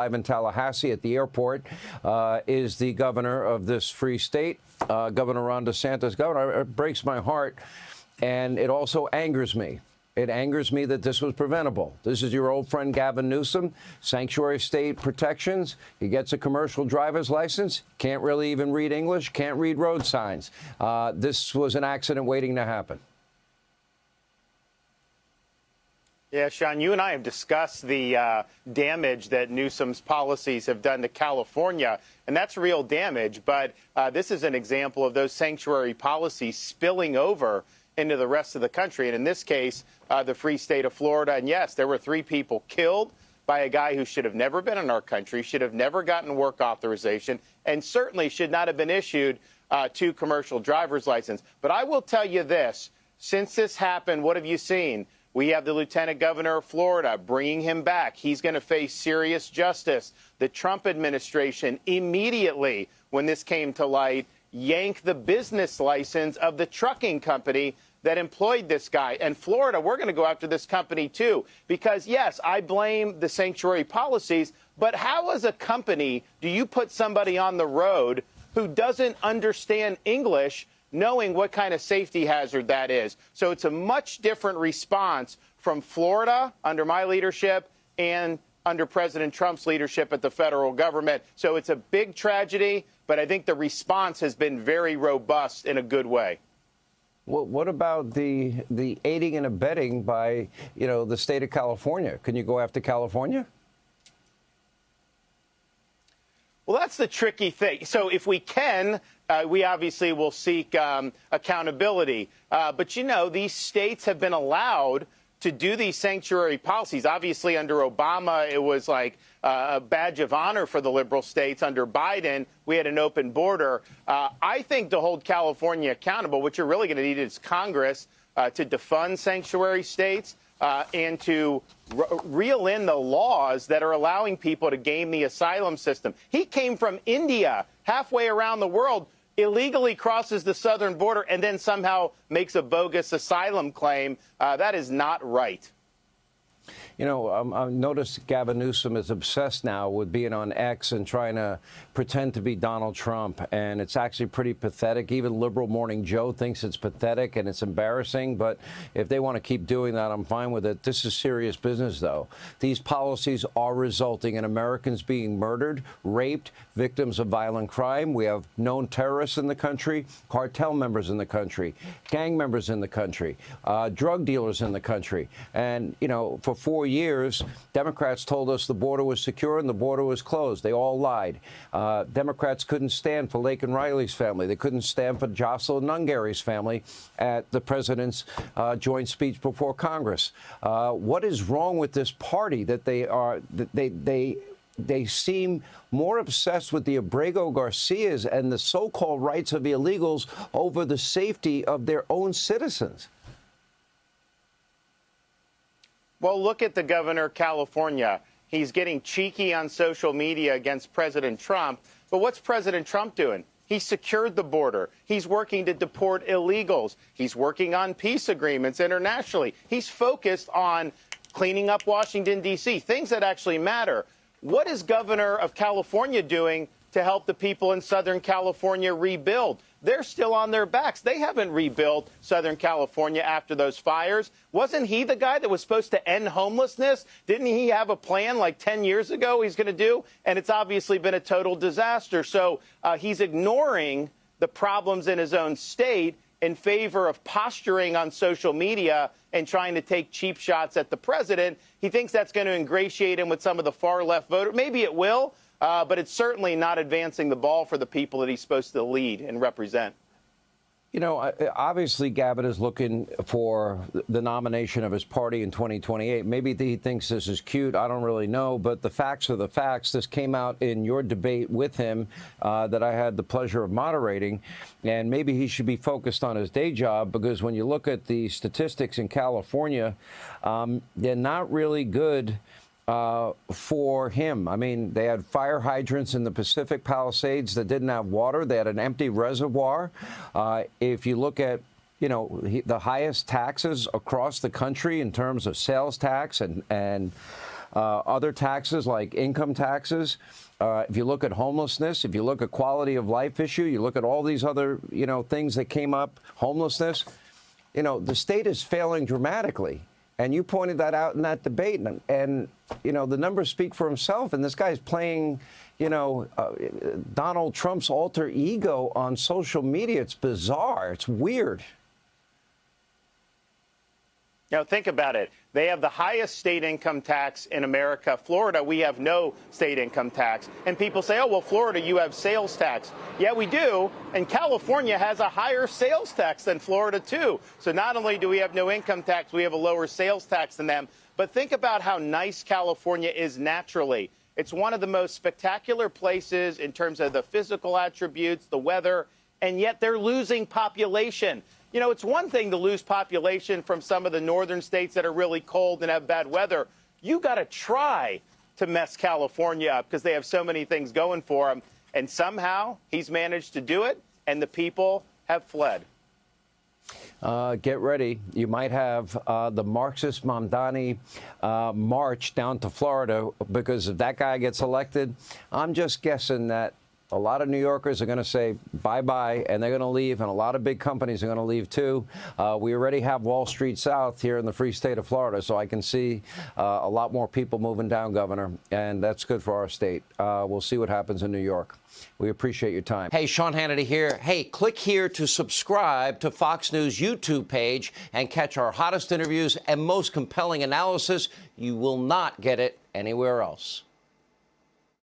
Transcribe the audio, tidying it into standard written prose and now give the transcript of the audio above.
in Tallahassee at the airport is the governor of this free state, Governor Ron DeSantis. Governor, it breaks my heart, and it also angers me. It angers me that this was preventable. This is your old friend Gavin Newsom, sanctuary state protections. He gets a commercial driver's license, can't really even read English, can't read road signs. This was an accident waiting to happen. Yeah, Sean, you and I have discussed the damage that Newsom's policies have done to California, and that's real damage. But this is an example of those sanctuary policies spilling over into the rest of the country, and in this case, the free state of Florida. And yes, there were 3 people killed by a guy who should have never been in our country, should have never gotten work authorization, and certainly should not have been issued 2 commercial driver's license. But I will tell you this, since this happened, what have you seen? We have the lieutenant governor of Florida bringing him back. He's going to face serious justice. The Trump administration immediately, when this came to light, yanked the business license of the trucking company that employed this guy. And Florida, we're going to go after this company, too, because, yes, I blame the sanctuary policies. But how, as a company, do you put somebody on the road who doesn't understand English, knowing what kind of safety hazard that is? So it's a much different response from Florida under my leadership and under President Trump's leadership at the federal government. So it's a big tragedy, but I think the response has been very robust in a good way. Well, what about the aiding and abetting by, the state of California? Can you go after California? Well, that's the tricky thing. So if we can, we obviously will seek accountability. But, these states have been allowed to do these sanctuary policies. Obviously, under Obama, it was like a badge of honor for the liberal states. Under Biden, we had an open border. I think to hold California accountable, what you're really going to need is Congress to defund sanctuary states and to reel in the laws that are allowing people to game the asylum system. He came from India, halfway around the world, illegally crosses the southern border, and then somehow makes a bogus asylum claim. That is not right. I noticed Gavin Newsom is obsessed now with being on X and trying to pretend to be Donald Trump. And it's actually pretty pathetic. Even Liberal Morning Joe thinks it's pathetic and it's embarrassing. But if they want to keep doing that, I'm fine with it. This is serious business, though. These policies are resulting in Americans being murdered, raped, victims of violent crime. We have known terrorists in the country, cartel members in the country, gang members in the country, drug dealers in the country. And, for 4 years, Democrats told us the border was secure and the border was closed. They all lied. Democrats couldn't stand for Laken Riley's family. They couldn't stand for Jocelyn Nungary's family at the president's joint speech before Congress. What is wrong with this party that they seem more obsessed with the Abrego Garcias and the so-called rights of the illegals over the safety of their own citizens? Well, look at the governor of California. He's getting cheeky on social media against President Trump. But what's President Trump doing? He secured the border. He's working to deport illegals. He's working on peace agreements internationally. He's focused on cleaning up Washington, D.C., things that actually matter. What is governor of California doing to help the people in Southern California rebuild? They're still on their backs. They haven't rebuilt Southern California after those fires. Wasn't he the guy that was supposed to end homelessness? Didn't he have a plan like 10 years ago he's going to do? And it's obviously been a total disaster. So he's ignoring the problems in his own state in favor of posturing on social media and trying to take cheap shots at the president. He thinks that's going to ingratiate him with some of the far left voters. Maybe it will. But it's certainly not advancing the ball for the people that he's supposed to lead and represent. Obviously, Gavin is looking for the nomination of his party in 2028. Maybe he thinks this is cute. I don't really know. But the facts are the facts. This came out in your debate with him that I had the pleasure of moderating. And maybe he should be focused on his day job, because when you look at the statistics in California, they're not really good for him. I mean, they had fire hydrants in the Pacific Palisades that didn't have water. They had an empty reservoir. If you look at, the highest taxes across the country in terms of sales tax and other taxes like income taxes. If you look at homelessness, if you look at quality of life issue, you look at all these other, things that came up, homelessness, the state is failing dramatically. And you pointed that out in that debate. And the numbers speak for himself. And this guy's playing, Donald Trump's alter ego on social media. It's bizarre. It's weird. Think about it. They have the highest state income tax in America. Florida, we have no state income tax. And people say, oh, well, Florida, you have sales tax. Yeah, we do. And California has a higher sales tax than Florida, too. So not only do we have no income tax, we have a lower sales tax than them. But think about how nice California is naturally. It's one of the most spectacular places in terms of the physical attributes, the weather, and yet they're losing population. It's one thing to lose population from some of the northern states that are really cold and have bad weather. You got to try to mess California up because they have so many things going for them. And somehow he's managed to do it, and the people have fled. Get ready. You might have the Marxist Mamdani march down to Florida, because if that guy gets elected, I'm just guessing that a lot of New Yorkers are going to say bye-bye, and they're going to leave, and a lot of big companies are going to leave, too. We already have Wall Street South here in the free state of Florida, so I can see a lot more people moving down, Governor, and that's good for our state. We'll see what happens in New York. We appreciate your time. Hey, Sean Hannity here. Hey, click here to subscribe to Fox News YouTube page and catch our hottest interviews and most compelling analysis. You will not get it anywhere else.